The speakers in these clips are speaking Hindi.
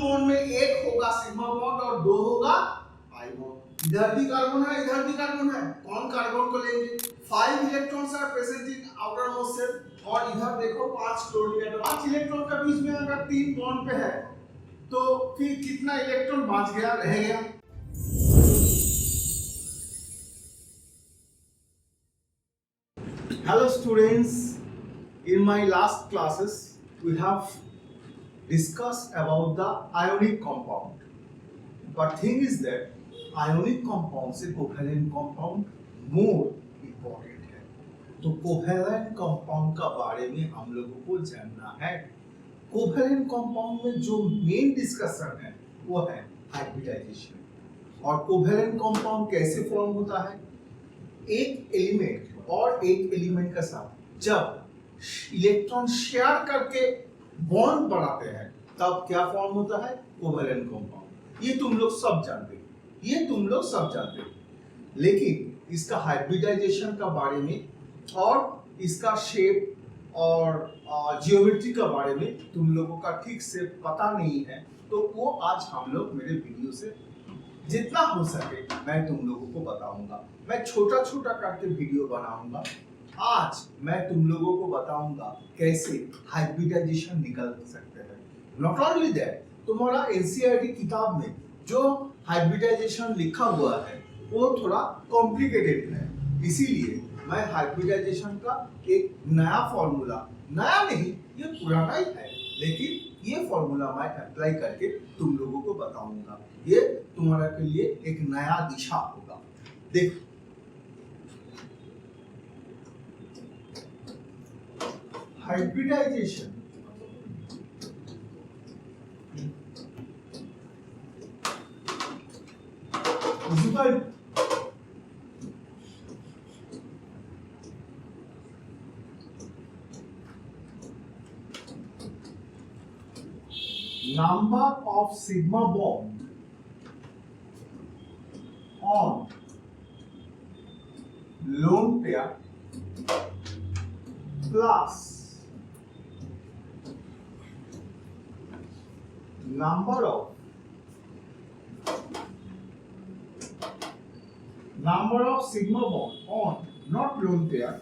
बॉन्ड में एक होगा सिग्मा बॉन्ड और दो होगा पाई बॉन्ड। इधर भी कार्बन है, इधर भी कार्बन है, कौन कार्बन को लेंगे? 5 electrons are present in outer most shell और इधर देखो 5 क्लोरीन एटम। 5 इलेक्ट्रॉन के बीच में अगर 3 बॉन्ड पे है तो फिर कितना इलेक्ट्रॉन बच गया, रह गया? Hello students, in my last classes we have discussed about the ionic compound, but thing is that ionic compound से covalent compound more important है। तो covalent compound का बारे में हम लोगों को जानना है। covalent compound में जो main discussion है वो है hybridization। और covalent compound कैसे form होता है? एक एलिमेंट और एक एलिमेंट के साथ जब इलेक्ट्रॉन शेयर करके बॉन्ड बनाते हैं तब क्या फॉर्म होता है? Covalent compound. ये तुम लोग सब जानते हो, लेकिन इसका हाइब्रिडाइजेशन का बारे में और इसका शेप और जियोमेट्री का बारे में तुम लोगों का ठीक से पता नहीं है, तो वो आज हम लोग मेरे वीडियो से जितना हो सके मैं तुम लोगों को बताऊंगा। मैं छोटा छोटा करके वीडियो बनाऊंगा। आज मैं तुम लोगों को बताऊंगा कैसे हाइब्रिडाइजेशन निकल सकते हैं। नॉट ओनली दैट, तुम्हारा एनसीईआरटी किताब में जो हाइब्रिडाइजेशन लिखा हुआ है वो थोड़ा कॉम्प्लिकेटेड है, इसीलिए मैं हाइब्रिडाइजेशन का एक नया फॉर्मूला, नया नहीं ये पुराना ही है, लेकिन ये फॉर्मूला मैं अप्लाई करके तुम लोगों को बताऊंगा। ये तुम्हारा के लिए एक नया दिशा होगा। देखो, hybridisation number of sigma bond on lone pair plus number of sigma bond on not lone pair,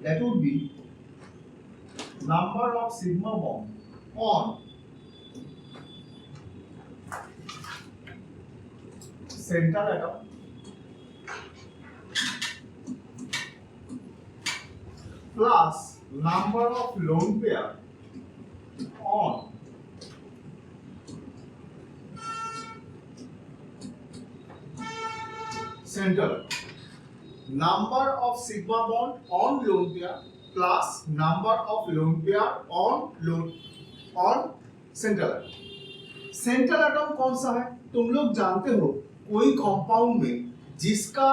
that would be number of sigma bond on central atom plus number of lone pair on central atom. Number of sigma bond on lone pair plus number of lone pair on central atom. Central atom कौन सा है? तुम लोग जानते हो कोई कंपाउंड में जिसका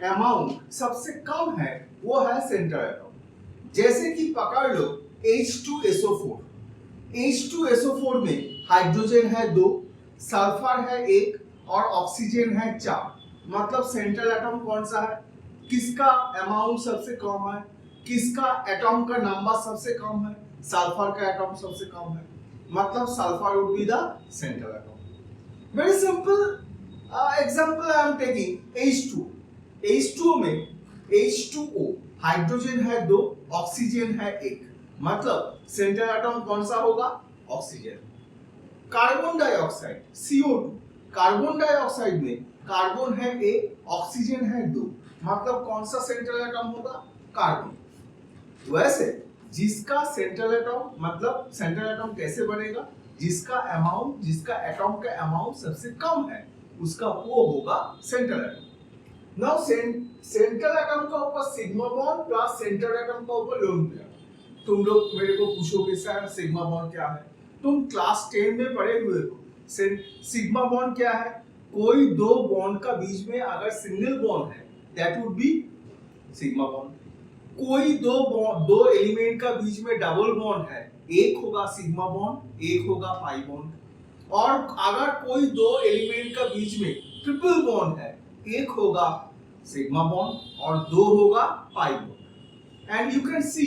अमाउंट सबसे कम है वो है सेंट्रल एटम। जैसे कि पकड़ लो H2SO4। H2SO4 में हाइड्रोजन है 2, सल्फर है 1 और ऑक्सीजन है 4। मतलब सेंट्रल एटम कौन सा है? किसका अमाउंट सबसे कम है? किसका एटम का नंबर सबसे कम है? सल्फर का एटम सबसे कम है, मतलब sulphur would be the central atom. Very simple example I am taking H2 में H2O हाइड्रोजन है 2, ऑक्सीजन है 1, मतलब सेंट्रल एटम कौन सा होगा? Oxygen. Carbon dioxide CO2, carbon dioxide में कार्बन है 1, ऑक्सीजन है 2, मतलब कौन सा सेंट्रल एटम होगा? कार्बन। वैसे जिसका सेंट्रल एटम, मतलब सेंट्रल एटम कैसे बनेगा? जिसका एटम का अमाउंट सबसे कम है उसका वो होगा central atom. Now central atom का ऊपर sigma bond plus central atom का ऊपर लोन पेयर। तुम लोग मेरे को पूछोगे सर सिग्मा बॉन्ड क्या है? तुम क्लास 10 में पढ़े हुए हो। सिग्मा बॉन्ड क्या है? कोई दो बॉन्ड का बीच में अगर सिंगल बॉन्ड है that would be sigma bond. कोई दो एलिमेंट का बीच में डबल बॉन्ड है, एक होगा सिग्मा बॉन्ड, एक होगा पाई बॉन्ड। और अगर कोई दो एलिमेंट का बीच में ट्रिपल बॉन्ड है, एक होगा सिग्मा बॉन्ड और दो होगा pi bond. And you can see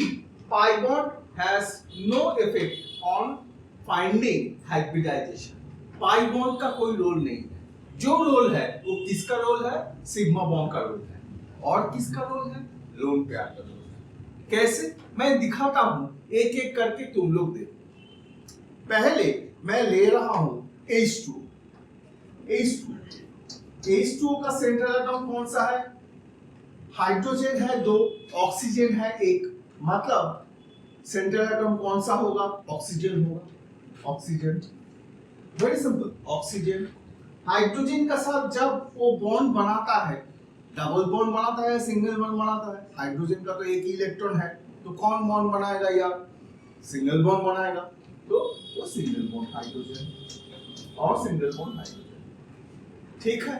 pi bond has no effect on finding hybridization. Pi bond का कोई रोल नहीं है। जो रोल है वो किसका रोल है? सिग्मा बॉन्ड का रोल है। और किसका रोल है? लोन पेयर का रोल है। कैसे? मैं दिखाता हूं, एक एक करके तुम लोग देखो। पहले मैं ले रहा हूं H2। H2O का सेंट्रल एटम कौन सा है? हाइड्रोजन है 2, ऑक्सीजन है 1, मतलब सेंट्रल एटम कौन सा होगा? ऑक्सीजन होगा। Oxygen, very simple, oxygen. Hydrogen का साथ जब वो बॉन्ड बनाता है, डबल बॉन्ड बनाता है, सिंगल बॉन्ड बनाता है। हाइड्रोजन का तो एक ही इलेक्ट्रॉन है, तो कौन बॉन्ड बनाएगा यार? सिंगल बॉन्ड बनाएगा। तो वो सिंगल बॉन्ड हाइड्रोजन और सिंगल बॉन्ड हाइड्रोजन। ठीक है।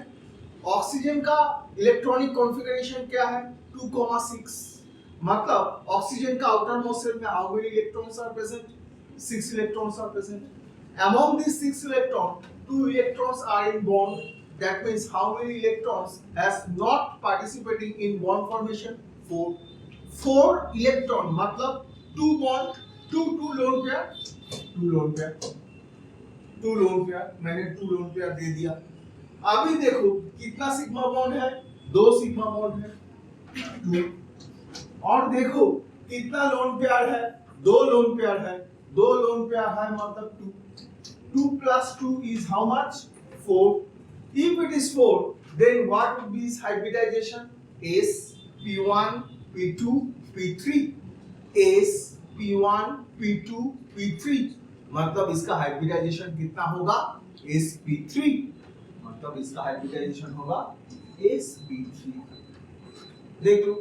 ऑक्सीजन का इलेक्ट्रॉनिक कॉन्फ़िगरेशन क्या है? 2,6, मतलब ऑक्सीजन का आउटर मोस्ट शेल में how many electrons are present? 6 electrons are present. Among these 6 electrons, 2 electrons are in bond. That means how many electrons has not participating in bond formation? 4. 4 electron मतलब 2 bond, 2 lone pair, 2 lone pair, 2 lone pair, मैंने 2 lone pair दे दिया। अभी देखो कितना सिग्मा बॉन्ड है? 2 सिग्मा बॉन्ड है, 2। और देखो कितना लोन पेयर है? 2 लोन पेयर है, 2 लोन पेयर है मतलब 2। 2 plus 2 is how much? 4. If it is 4, then what would be its hybridization? S, P1, P2, P3. S, P1, P2, P3. मतलब इसका हाइब्रिडाइजेशन कितना होगा? sp3। मतलब इसका हाइब्रिडाइजेशन होगा sp3। देख लो,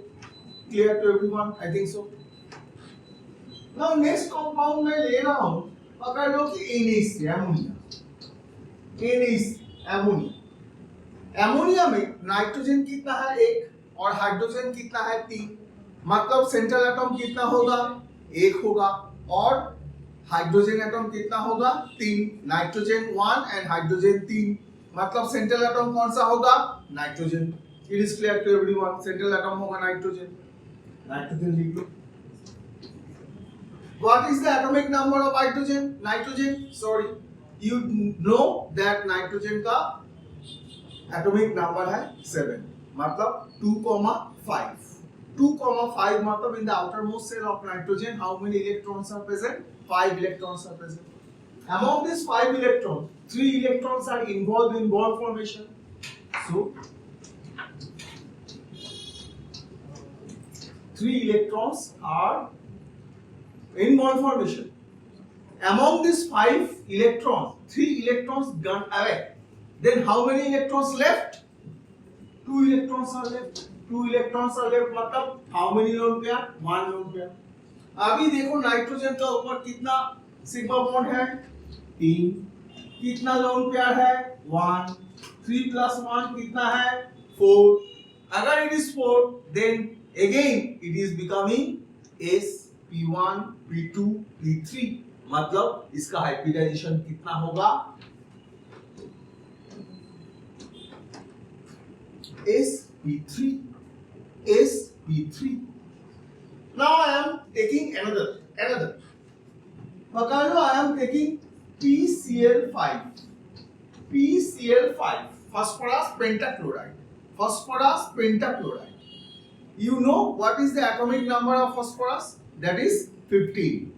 clear to everyone? I think so. Now next compound मैं ले रहा हूं, पकड़ लो कि एमोनिया। एमोनिया में नाइट्रोजन कितना है? 1 और हाइड्रोजन कितना है? 3। मतलब सेंट्रल एटम कितना होगा? 1 होगा। और हाइड्रोजन एटम कितना होगा? 3। नाइट्रोजन 1 एंड हाइड्रोजन 3, मतलब सेंट्रल एटम कौन सा होगा? Nitrogen. It is clear to everyone? Central atom होगा नाइट्रोजन। नाइट्रोजन लिख लो। What is the atomic number of hydrogen? Nitrogen, sorry, you know that nitrogen का atomic number है 7, मतलब 2,5। 2,5 मतलब in the outermost shell of nitrogen how many electrons are present? 5 electrons are present. Among these 5 electrons, 3 electrons are involved in bond formation. So 3 electrons are in bond formation. Among these 5 electrons, 3 electrons gone away. Then how many electrons left? 2 electrons are left. 2 electrons are left मतलब how many lone pair? 1 lone pair. अभी देखो नाइट्रोजन का ऊपर कितना सिग्मा बॉन्ड है? 3। कितना लोन पेयर है? 1। 3 plus 1 कितना है? 4। अगर it is 4, then again it is becoming S, P1, P2, P3, मतलब इसका हाइब्रिडाइजेशन कितना होगा? sp3, sp3। Now I am taking another. पकड़ लो, I am taking PCl5, phosphorus pentachloride। You know what is the atomic number of phosphorus? That is 15.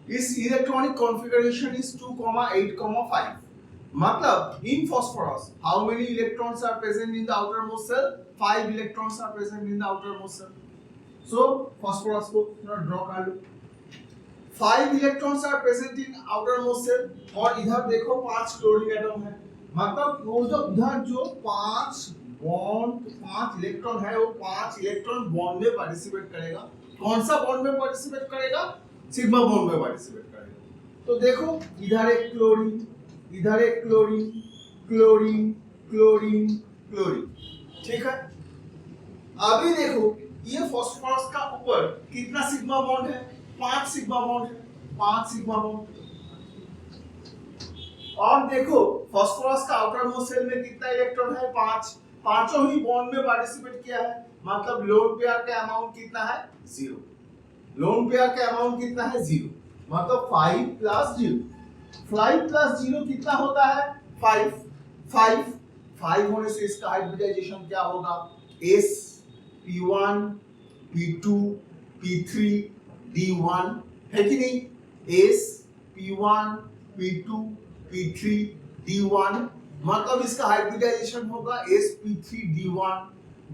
Its electronic configuration is 2,8,5. मतलब in phosphorus how many electrons are present in the outermost shell? 5 electrons are present in the outermost shell. So phosphorus को थोड़ा ड्रॉ कर लो। 5 electrons are present in outermost shell और इधर देखो 5 क्लोरीन एटम है। मतलब वो जो इधर जो 5 बॉन्ड 5 इलेक्ट्रॉन है, वो 5 इलेक्ट्रॉन बॉन्ड में पार्टिसिपेट करेगा। कौन सा बॉन्ड में पार्टिसिपेट करेगा? सिग्मा बॉन्ड में पार्टिसिपेट करेगा। तो देखो इधर एक क्लोरीन, इधर एक क्लोरीन, क्लोरीन, क्लोरीन, क्लोरीन। ठीक है। अभी देखो ये फास्फोरस का ऊपर कितना सिग्मा बॉन्ड है? 5 सिग्मा बॉन्ड है, 5 सिग्मा बॉन्ड। और देखो फास्फोरस का आउटर मोस्ट शेल में कितना इलेक्ट्रॉन है? 5। पांचों ही बॉन्ड में पार्टिसिपेट किया है, मतलब लोन पेयर का अमाउंट कितना है? 0। लोन पेयर का अमाउंट कितना है? 0, मतलब 5 plus 0। 5 plus 0 कितना होता है? 5 5 5 होने से इसका हाइब्रिडाइजेशन क्या होगा? S P1 P2 P3 D1 है कि नहीं? S P1 P2 P3 D1 मतलब इसका हाइब्रिडाइजेशन होगा sp3 D1।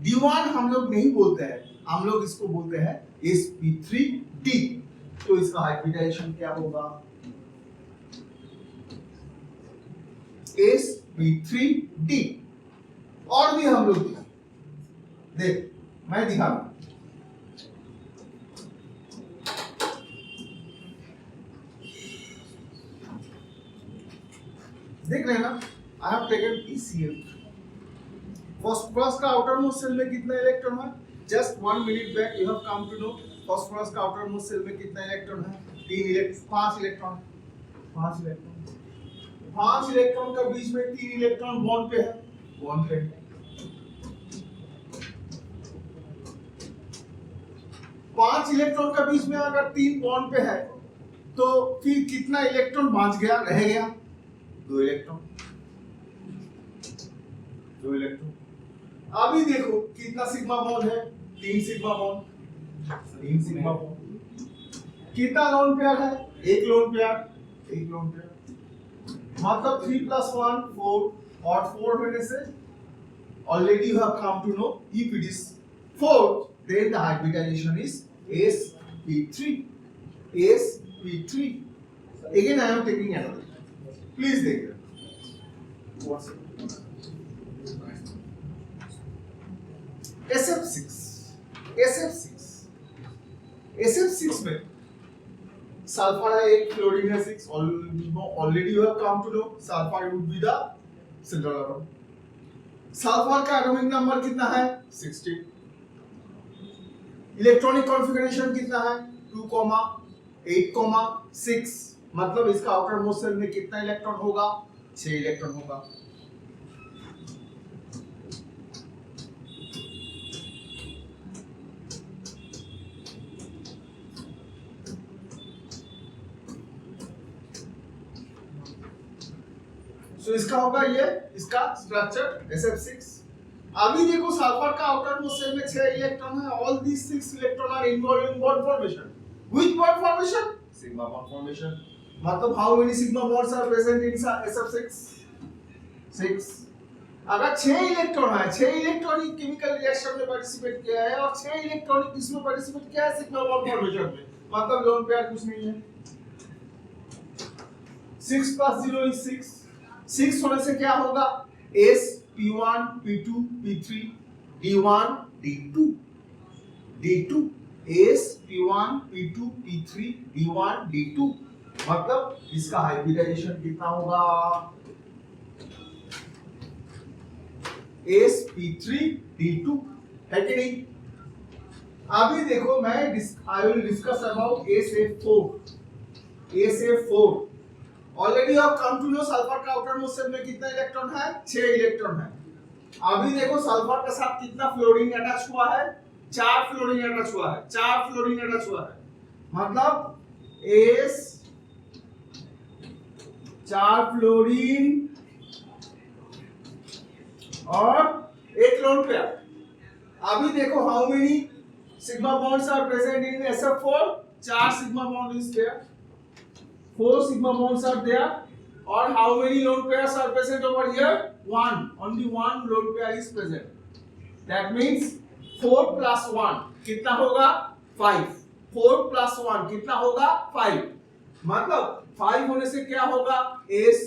D1 हम लोग नहीं बोलते हैं, हम लोग इसको बोलते हैं sp3D। तो इसका हाइब्रिडाइजेशन क्या होगा? sp3D। और भी हम लोग देख, मैं दिखाऊंगा। देख रहे हैं ना, I have taken PCl। Phosphorus का आउटर मोस्ट सेल में कितना इलेक्ट्रॉन है? Just 1 minute back you have come to know phosphorus का आउटर मोस्ट सेल में कितना इलेक्ट्रॉन है? 5 इलेक्ट्रॉन। 5 इलेक्ट्रॉन का बीच में 3 इलेक्ट्रॉन बॉन्ड पे है, बॉन्ड पे। पांच इलेक्ट्रॉन का बीच में अगर 3 बॉन्ड पे है तो फिर कितना इलेक्ट्रॉन बच गया, रह गया? 2 इलेक्ट्रॉन। अभी देखो कितना सिग्मा बॉन्ड है? 3 सिग्मा बॉन्ड। 3 sigma bond. कितना लोन पेयर है? एक लोन पेयर। मतलब 3 + 1 4 और 4 होने से already you have come to know if it is 4 then the hybridization is sp3। Again I am taking another, please देखिए। SF6 में सल्फर है 1, फ्लोरीन है 6। Already you have come to know sulphur would be the central atom. Sulphur का एटॉमिक नंबर कितना है? 16। इलेक्ट्रॉनिक कॉन्फ़िगरेशन कितना है? 2, 8, 6। मतलब इसका आउटर मोस्ट सेल में कितना इलेक्ट्रॉन होगा? 6 इलेक्ट्रॉन होगा। तो इसका होगा ये, इसका स्ट्रक्चर SF6। अभी देखो सल्फर का आउटर मोस्ट सेल में 6 इलेक्ट्रॉन है। All these 6 electron are involved in bond formation. Which bond formation? Sigma bond formation. मतलब how many sigma bonds are present in SF6? 6। अगर 6 इलेक्ट्रॉन है, 6 इलेक्ट्रॉन केमिकल रिएक्शन में पार्टिसिपेट किया है और 6 इलेक्ट्रॉन इसमें पार्टिसिपेट किया है सिग्मा बॉन्ड फॉर्मेशन में, मतलब लोन पेयर कुछ नहीं है। 6 + 0 is 6। 6 होने से क्या होगा? S P1 P2 P3 D1 D2 S P1 P2 P3 D1 D2। मतलब इसका हाइब्रिडाइजेशन कितना होगा? sp3 D2 है कि नहीं? अभी देखो मैं I will discuss about SF4। Already आप कम टू नो सल्फर का आउटर मोस्ट सेल में कितना इलेक्ट्रॉन है? 6 इलेक्ट्रॉन है। अभी देखो सल्फर के साथ कितना फ्लोरीन अटैच हुआ है? 4 फ्लोरीन अटैच हुआ है। मतलब S 4 फ्लोरीन और एक लोन पेयर। अभी देखो how many sigma bonds are present in SF4? 4 sigma bond is there, 4 sigma bonds are there, or how many lone pairs are present over here? 1, only 1 lone pair is present। That means 4 + 1 कितना होगा? 5। 4 + 1 कितना होगा? 5। मतलब 5 होने से क्या होगा? S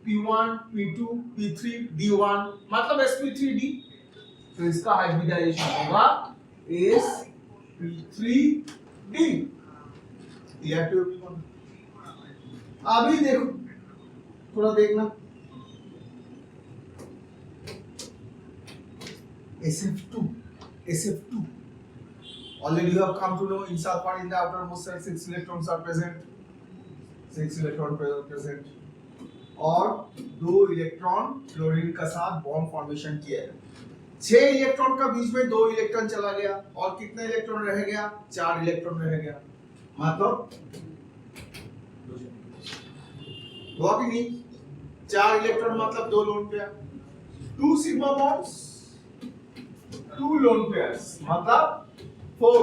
P1 P2 P3 D1 मतलब sp3D। तो इसका हाइब्रिडाइजेशन होगा sp3D। Clear to everyone? अभी देखो थोड़ा देखना, SF2 already you have come to know in sulfur in the outermost cell 6 electrons are present और 2 इलेक्ट्रॉन फ्लोरीन का साथ बॉन्ड फॉर्मेशन किया है। 6 इलेक्ट्रॉन का बीच में 2 इलेक्ट्रॉन चला गया और कितने इलेक्ट्रॉन रह गया? 4 इलेक्ट्रॉन रह गया। मतलब हुआ कि नहीं? 4 इलेक्ट्रॉन मतलब 2 lone pair, 2 sigma bonds 2 lone pairs मतलब 4,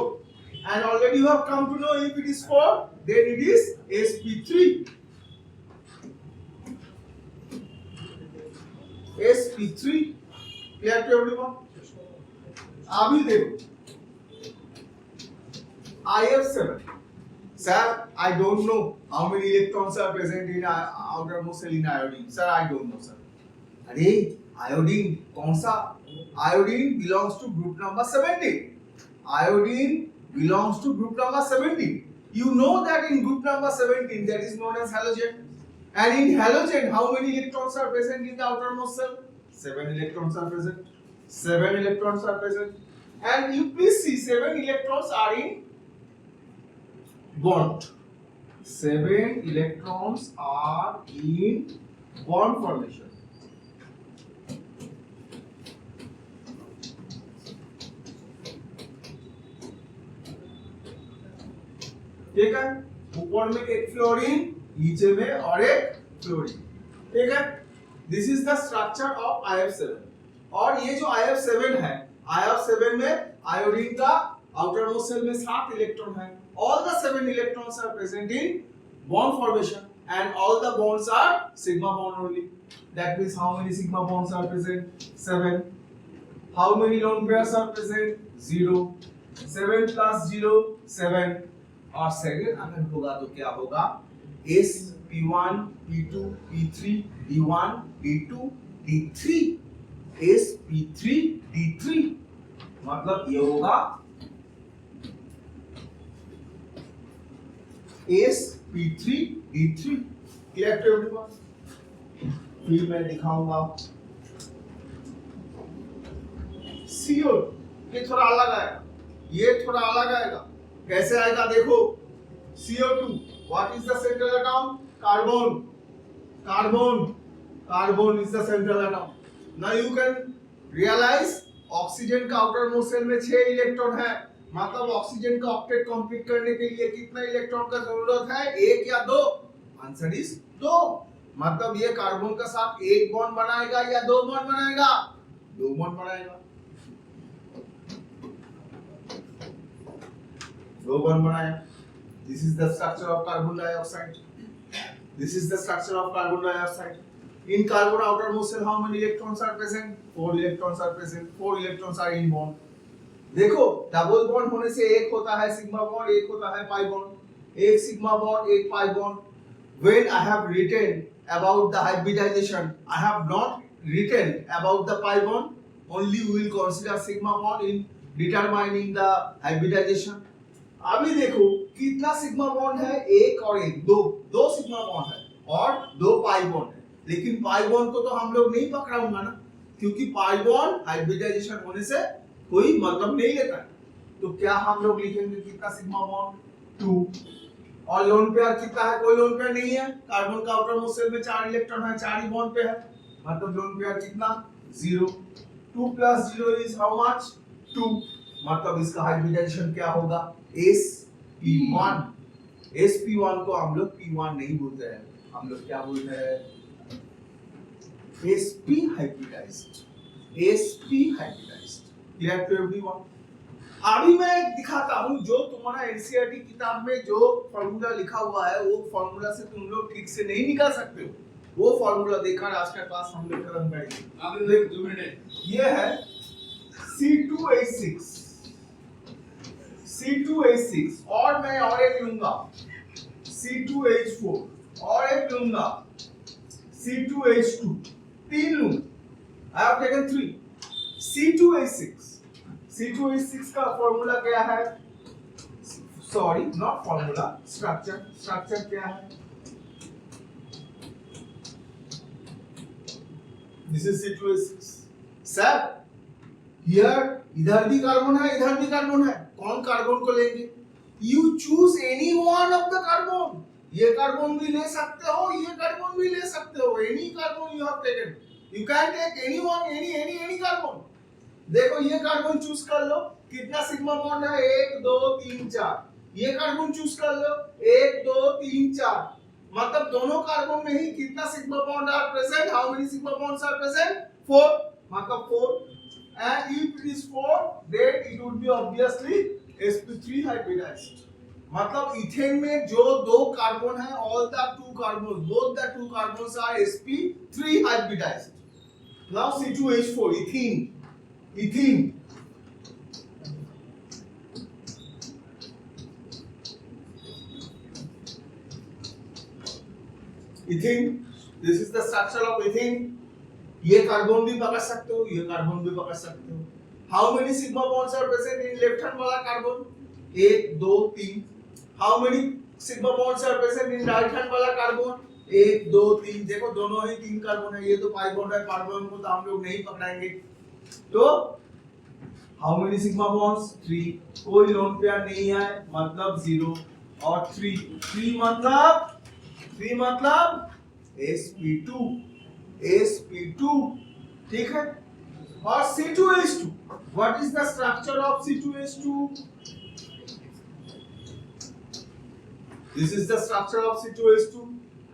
and already you have come to know if it is 4 then it is sp3. sp3 clear to everyone? अभी देखो IF7. Sir, I don't know how many electrons are present in outermost cell in iodine. Sir, I don't know, sir. अरे iodine कौन सा? Iodine belongs to group number 17. Iodine belongs to group number 17. You know that in group number 17 that is known as halogen. And in halogen, how many electrons are present in the outermost cell? 7 electrons are present. 7 electrons are present. And you please see 7 electrons are in bond. 7 electrons are in bond formation. ठीक है, ऊपर में एक फ्लोरीन, नीचे में और एक फ्लोरीन. ठीक है, this is the structure of IF7. और ये जो IF7 है, IF7 में आयोडीन का आउटर मोस्ट सेल में 7 इलेक्ट्रॉन है. All the 7 electrons are present in bond formation and all the bonds are sigma bond only. That means how many sigma bonds are present? 7. How many lone pairs are present? 0. 7 plus 0 7. और सेकंड अगर होगा तो क्या होगा? S P1 P2 P3 D1 D2 D3 S P3 D3 मतलब ये होगा S P3 D3. Clear to everyone? फिर मैं दिखाऊंगा CO. ये थोड़ा अलग आएगा, ये थोड़ा अलग आएगा. कैसे आएगा देखो? CO2 what is the central atom? Carbon. Carbon is the central atom. Now you can realize oxygen का आउटर मोस्ट सेल में 6 इलेक्ट्रॉन है. मतलब ऑक्सीजन का ऑक्टेट कंप्लीट करने के लिए कितना इलेक्ट्रॉन का जरूरत है? 1 या 2? Answer is 2. मतलब ये कार्बन के साथ 1 बॉन्ड बनाएगा या 2 बॉन्ड बनाएगा? 2 बॉन्ड बनाएगा. 2 बॉन्ड बनाया. This is the structure of carbon dioxide. This is the structure of carbon dioxide. In carbon outermost cell, how many electrons are present? 4 electrons are present. 4 electrons are in bond. देखो डबल बॉन्ड होने से एक होता है सिग्मा बॉन्ड, एक होता है पाई बॉन्ड. एक सिग्मा बॉन्ड, एक pi bond. When I have written about the hybridization, I have not written about the pi bond. Only we will consider sigma bond in determining the hybridization. अभी देखो कितना सिग्मा बॉन्ड है? 1 और 1 दो सिग्मा बॉन्ड है और 2 पाई बॉन्ड है. लेकिन पाई बॉन्ड को तो हम लोग नहीं पकड़ाऊंगा ना, क्योंकि पाई बॉन्ड हाइब्रिडाइजेशन होने से कोई मतलब नहीं लेता है. तो क्या हम लोग लिखेंगे कितना सिग्मा बॉन्ड? 2. और लोन पेयर कितना है? कोई लोन पेयर नहीं है. कार्बन का आउटर मोस्ट सेल में 4 इलेक्ट्रॉन है, 4 ही बॉन्ड पे है. मतलब लोन पेयर कितना? 0. 2 plus 0 is how much? 2. मतलब इसका हाइब्रिडाइजेशन क्या होगा? sp1. sp1 को हम लोग p1 नहीं बोलते हैं, हम लोग क्या बोलते हैं? sp hybridized. sp hybridized. Clear to everyone? अभी मैं दिखाता हूँ जो तुम्हारा एनसीईआरटी किताब में जो फॉर्मूला लिखा हुआ है वो फॉर्मूला से तुम लोग ठीक से नहीं निकाल सकते हो. वो फॉर्मूला देखकर आज के क्लास हम लोग खत्म करेंगे. आगे देख 2 मिनट. ये है C2H6. C2H6 और मैं और एक लूंगा C2H4 और एक लूंगा C2H2. 3 लूंगा. I have taken 3. C2H6. C2H6 का फॉर्मूला क्या है? सॉरी नॉट फॉर्मूला, स्ट्रक्चर क्या है? This is C2H6. Sir here इधर भी कार्बन है, इधर भी कार्बन है. कौन कार्बन को लेंगे? You choose any one of the carbon. ये कार्बन भी ले सकते हो, ये कार्बन भी ले सकते हो. Any carbon you have taken. You can take any one, any carbon. देखो ये कार्बन चूज कर लो. कितना सिग्मा बॉन्ड है? 1 2 3 4. ये कार्बन चूज कर लो. 1 2 3 4. मतलब दोनों कार्बन में ही कितना sigma bond are present? How many sigma bonds are present? 4, मतलब 4, and if it is 4 then it would be obviously sp3 hybridized। मतलब इथेन में जो दो कार्बन है, all the two carbons, both the two carbons are sp3 hybridized। now C2H4 ethene this is the structure of ethene। ये कार्बन भी पकड़ सकते हो, ये कार्बन भी पकड़ सकते हो। How many sigma bonds are present in left hand वाला carbon? 1 2 3। How many sigma bonds are present in right hand वाला कार्बन? 1 2 3। देखो दोनों ही 3 कार्बन है, ये तो पाई बॉन्ड है, कार्बन को तो हम लोग नहीं पकड़ाएंगे। तो हाउ मेनी सिग्मा बॉन्ड्स? 3। कोई लोन पेयर नहीं है, मतलब 0 और 3 मतलब sp2 ठीक है। और C2H2, what is the structure of C2H2? This is the structure of C2H2।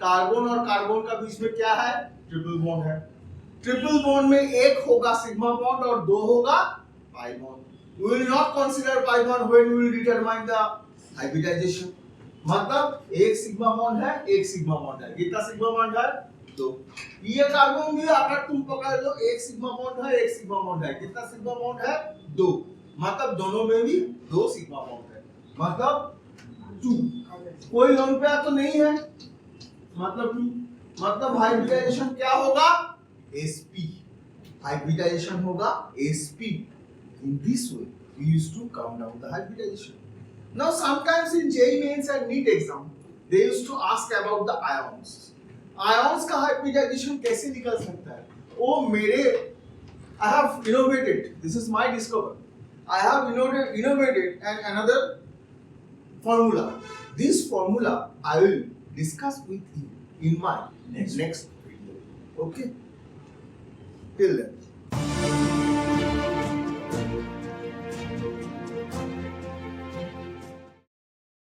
Carbon और कार्बन का बीच में क्या है? ट्रिपल बॉन्ड है। ट्रिपल बॉन्ड में एक होगा सिग्मा बॉन्ड और दो होगा pi bond. We will not consider pi bond when we will determine the hybridization। मतलब एक सिग्मा बॉन्ड है, एक सिग्मा बॉन्ड है। कितना सिग्मा बॉन्ड है? 2। ये कार्बन भी अगर तुम पकड़ लो, एक सिग्मा बॉन्ड है, एक सिग्मा बॉन्ड है। कितना सिग्मा बॉन्ड है? 2। मतलब दोनों में भी 2 सिग्मा बॉन्ड है, मतलब 2। कोई लोन पेयर तो नहीं है, मतलब 2। मतलब हाइब्रिडाइजेशन क्या होगा? sp। हाइब्रिडाइजेशन होगा sp। In this way we used to count down the hybridization। Now sometimes in JEE mains and NEET exam they used to ask about the ions। ions का hybridization कैसे निकल सकता है? वो मेरे I have innovated, this is my discovery, I have innovated and another formula। This formula I will discuss with you in my next video। Okay, till then